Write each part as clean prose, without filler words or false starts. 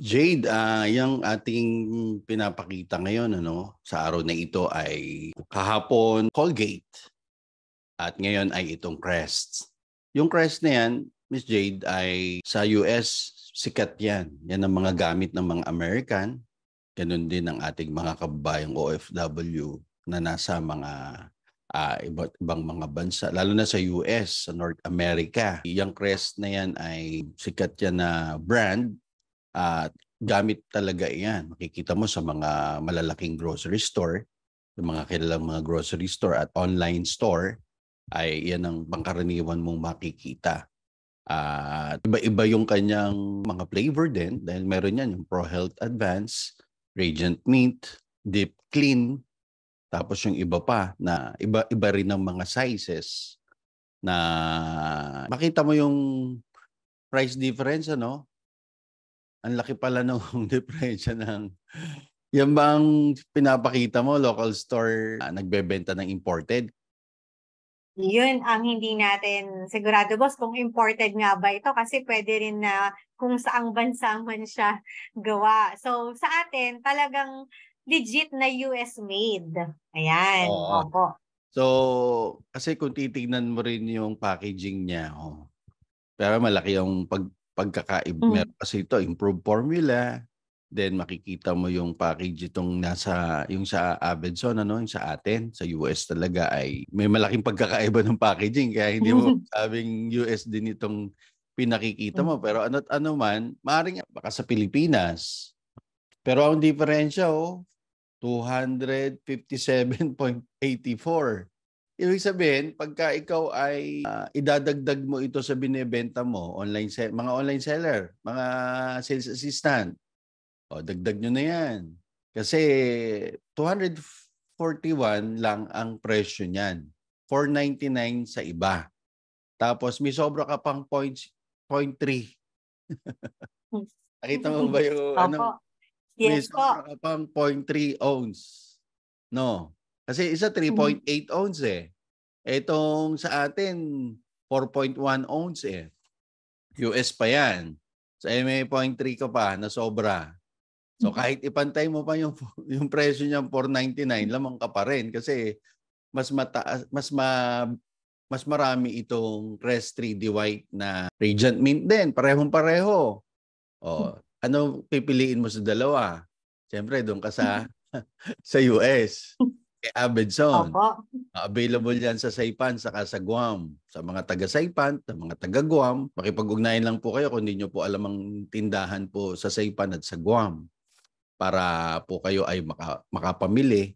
Jade, yung ating pinapakita ngayon sa araw na ito ay kahapon Colgate at ngayon ay itong Crest. Yung Crest na yan, Miss Jade, ay sa US sikat yan. Yan ang mga gamit ng mga American. Ganun din ang ating mga kababayang OFW na nasa mga iba't ibang mga bansa, lalo na sa US, sa North America. Yung Crest na yan ay sikat yan na brand. At gamit talaga yan. Makikita mo sa mga malalaking grocery store, yung mga kilalang mga grocery store at online store, ay yan ang pangkaraniwan mong makikita. At iba-iba yung kanyang mga flavor din dahil meron yan yung Pro Health Advance, Radiant Mint, Deep Clean, tapos yung iba pa na iba-iba rin ng mga sizes na makita mo yung price difference, Ang laki pala nung diferensya ng yan bang pinapakita mo, local store nagbebenta ng imported? Yun ang hindi natin sigurado, boss, kung imported nga ba ito kasi pwede rin na kung saang bansa man siya gawa. So, sa atin, talagang legit na US made. Ayan, Oo. opo. So, kasi kung titignan mo rin yung packaging niya, pero malaki yung pagkakaib. Mm. Meron kasi ito, improved formula. Then makikita mo yung package itong yung sa Abenson, yung sa atin, sa US talaga ay may malaking pagkakaiba ng packaging. Kaya hindi mo sabing US din itong pinakikita mo. Pero ano't ano man, maaaring baka sa Pilipinas. Pero ang diferensya, 257.84. Ibig sabihin, pagka ikaw ay idadagdag mo ito sa binebenta mo, mga online seller, mga sales assistant, dagdag nyo na yan. Kasi 241 lang ang presyo niyan. 499 sa iba. Tapos may sobra ka pang point 3. Nakita mo ba yung Opo. may Yes po. sobra ka pang 0.3 ounce. No. Kasi isa 3.8 ounce eh. Etong sa atin 4.1 ounce eh. US pa yan. So may 0.3 ka pa na sobra. So kahit ipantay mo pa yung yung presyo niya 499, lamang ka pa rin kasi mas mataas, mas marami itong Crest 3D White na Radiant Mint din, parehong-pareho. Ano pipiliin mo sa dalawa? Siyempre doon ka sa sa US. Abenson. Opo. Available yan sa Saipan saka sa Guam. Sa mga taga Saipan, sa mga taga Guam, makipag-ugnayan lang po kayo kung hindi nyo po alam ang tindahan po sa Saipan at sa Guam para po kayo ay makapamili.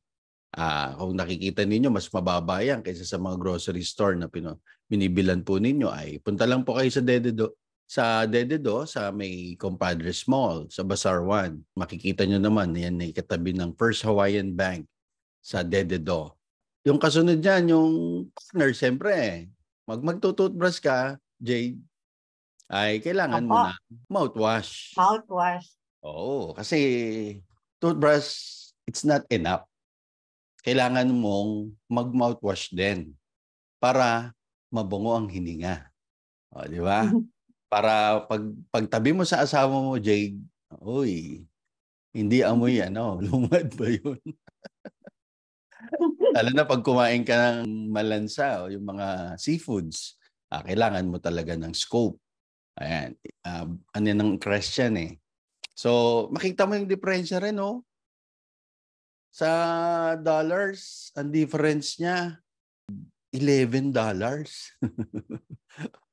Kung nakikita ninyo, mas mababa yan kaysa sa mga grocery store na binibilan po ninyo ay punta lang po kayo sa Dededo, sa may Compadres Mall, sa Bazaar 1. Makikita nyo naman, yan ay katabi ng First Hawaiian Bank sa Dededo. Yung kasunod niyan, yung partner, siyempre, magtututbrush ka, Jade, ay kailangan mo Opo. na mouthwash. Mouthwash. Oo, kasi toothbrush, it's not enough. Kailangan mong mag-mouthwash din para mabango ang hininga. Di ba? Para pagtabi mo sa asawa mo, Jade, uy, hindi amoy lumad ba yun? Lalo na pag kumain ka ng malansa o yung mga seafoods, kailangan mo talaga ng scope. Ayan, ano yan ng Christian eh. So, makita mo yung diferensya rin, Sa dollars, ang difference niya, $11.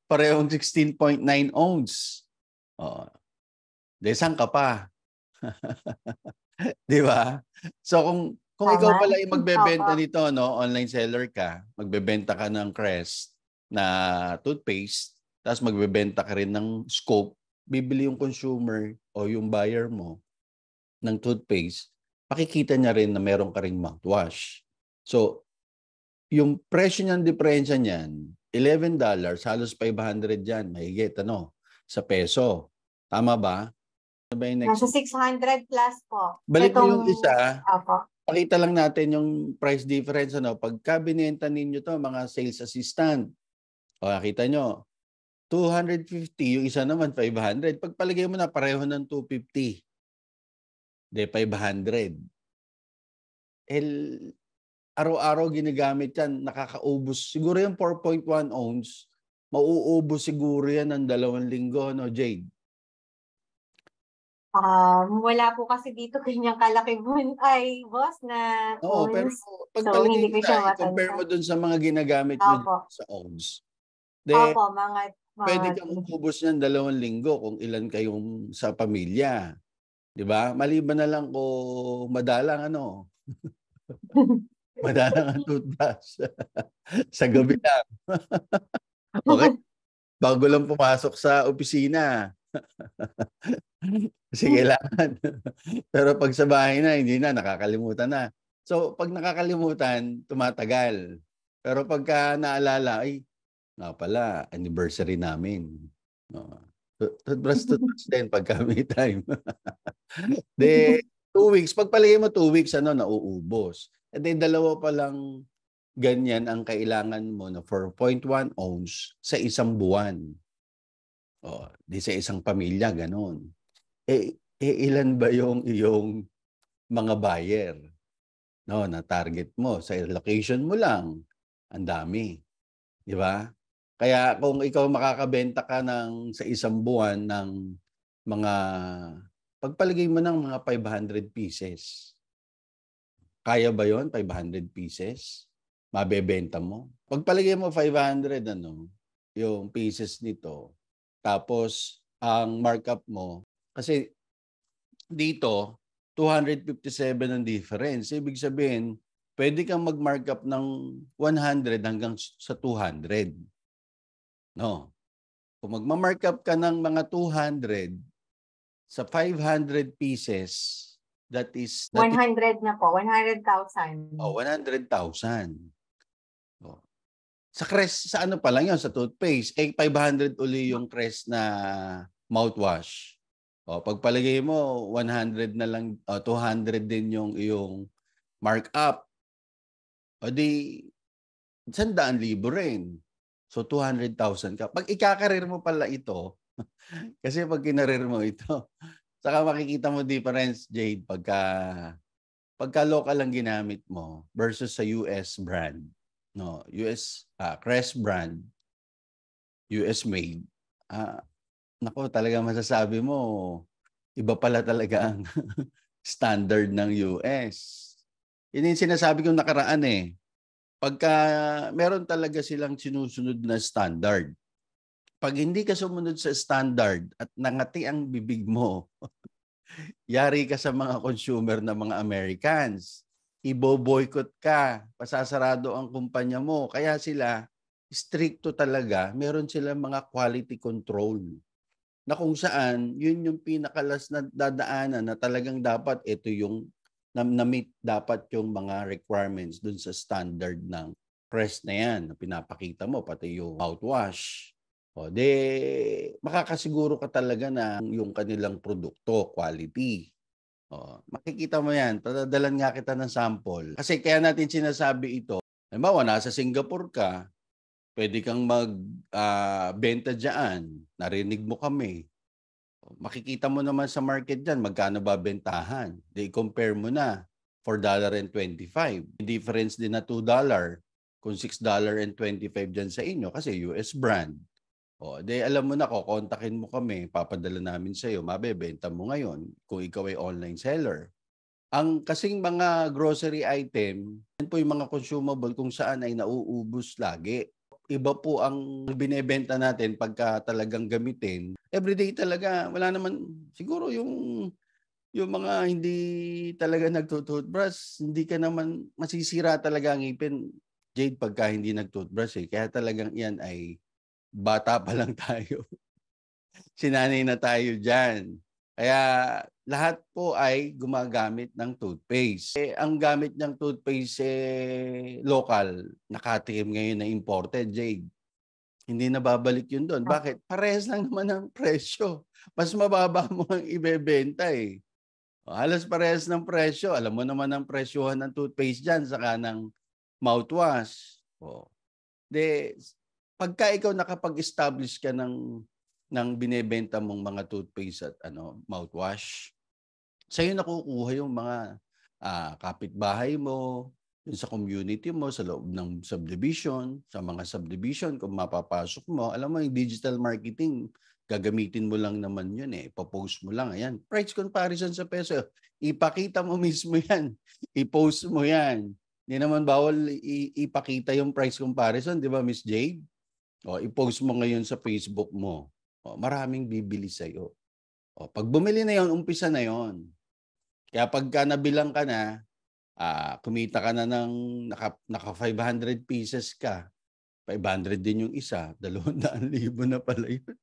Parehong 16.9 ounce. Desang ka pa. Di ba? So, kung ikaw Tama. pala ay Opo. magbebenta nito, online seller ka, magbebenta ka ng Crest na toothpaste, tapos magbebenta ka rin ng scope, bibili yung consumer o yung buyer mo ng toothpaste, makikita niya rin na meron ka ring mouthwash. So, yung presyo niyang diferensya niyan, $11, halos 500 yan, mahigit, sa peso. Tama ba? Ano ba yung next? Nasa 600 plus po. Balik mo yung isa, Opo. pakita lang natin yung price difference. Pagka binenta ninyo to mga sales assistant, nakita nyo, 250, yung isa naman 500. Pagpalagay mo na pareho ng 250, de 500. Araw-araw ginagamit yan, nakakaubos. Siguro yung 4.1 ounce, mauubos siguro yan ng 2 linggo, no, Jade? Wala po kasi dito ganyang kalaki ay boss na Oo, pero owns. So, pagpalagay hindi mo ko siya na, i-compare mo matansya. dun sa mga ginagamit nyo Opo. sa ounce. De, Opo, mga pwede kang umubos yan 2 linggo kung ilan kayong sa pamilya. Di ba? Maliban na lang kung madalang madalang ang toothbrush. Sa gabi lang. Okay? Bago lang pumasok sa opisina. Kasi kailangan. Pero pag sa bahay na, hindi na, nakakalimutan na. So, pag nakakalimutan, tumatagal. Pero pagka naalala, ay, nga pala, anniversary namin. No. Toothbrush din pagka may time. De, 2 weeks. Pagpalagay mo 2 weeks, nauubos. And then, dalawa pa lang ganyan ang kailangan mo na 4.1 ounce sa isang buwan. O, di sa isang pamilya, ganun. Ilan ba yung iyong mga buyer, no, na target mo? Sa location mo lang, ang dami. Di ba? Kaya kung ikaw makakabenta ka sa isang buwan ng mga, pagpalagay mo ng mga 500 pieces, kaya ba yon 500 pieces? Mabebenta mo? Pagpalagay mo 500, yung pieces nito, tapos ang markup mo, kasi dito, 257 ang difference. Ibig sabihin, pwede kang mag-markup ng 100 hanggang sa 200. No? Kung magma-markup ka ng mga 200 sa 500 pieces, that is 100 na po, 100,000. 100,000. Oh. Sa Crest, sa ano pa lang yun, sa toothpaste, 500 uli yung Crest na mouthwash. O, pagpalagay mo, 100 na lang, 200 din yung iyong markup. O di, 100,000 rin. So, 200,000 ka. Pag ikakarir mo pala ito, kasi pag kinarir mo ito, saka makikita mo difference, Jade, pagka local lang ginamit mo versus sa US brand. No, US Crest brand, US made. Nako, talaga masasabi mo, iba pala talaga ang standard ng US. Yun yung sinasabi kong nakaraan eh. Pagka meron talaga silang sinusunod na standard. Pag hindi ka sumunod sa standard at nangati ang bibig mo, yari ka sa mga consumer na mga Americans. Ibo-boycott ka, pasasarado ang kumpanya mo. Kaya sila, stricto talaga, meron silang mga quality control na kung saan yun yung pinakalas na dadaanan na talagang dapat ito yung na-meet dapat yung mga requirements dun sa standard ng Crest na yan na pinapakita mo, pati yung mouthwash. O, makakasiguro ka talaga na yung kanilang produkto, quality. O, makikita mo yan. Padadalan nga kita ng sample. Kasi kaya natin sinasabi ito, halimbawa, nasa Singapore ka, pwede kang benta dyan. Narinig mo kami. Makikita mo naman sa market dyan, magkano ba bentahan? Compare mo na, $4.25. Difference din na $2 kung $6.25 dyan sa inyo kasi US brand. Alam mo na, kukontakin mo kami, papadala namin sa iyo, mabebenta mo ngayon kung ikaw ay online seller. Ang kasing mga grocery item, yan po yung mga consumable kung saan ay nauubos lagi. Iba po ang binebenta natin pagka talagang gamitin. Everyday talaga, wala naman, siguro yung mga hindi talaga nagtutoothbrush, hindi ka naman masisira talaga ang ngipin, Jade, pagka hindi nagtoothbrush eh. Kaya talagang iyan ay bata pa lang tayo. Sinanay na tayo dyan. Kaya lahat po ay gumagamit ng toothpaste. Ang gamit niyang toothpaste local, nakatikim ngayon na imported, Jade. Hindi na babalik yun doon. Bakit? Parehas lang naman ang presyo. Mas mababa mo ang ibebenta eh. Halos parehas ng presyo. Alam mo naman ang presyohan ng toothpaste dyan, saka ng mouthwash. pagka ikaw nakapag-establish ka ng binebenta mong mga toothpaste at mouthwash, sa'yo nakukuha yung mga kapitbahay mo, yung sa community mo, sa loob ng subdivision, sa mga subdivision, kung mapapasok mo, alam mo yung digital marketing, gagamitin mo lang naman yun ipopost mo lang, ayan, price comparison sa peso, ipakita mo mismo yan, i-post mo yan. Hindi naman bawal ipakita yung price comparison, di ba, Miss Jade? O, i-post mo ngayon sa Facebook mo. O, maraming bibili sa'yo. O, pag bumili na yon, umpisa na yon. Kaya pagka nabilang ka na, kumita ka na ng naka 500 pieces ka, 500 din yung isa, 200,000 na pala yun.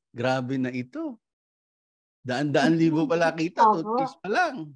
Grabe na ito. Daan-daan libo pala kita, Opo. toothpaste pa lang.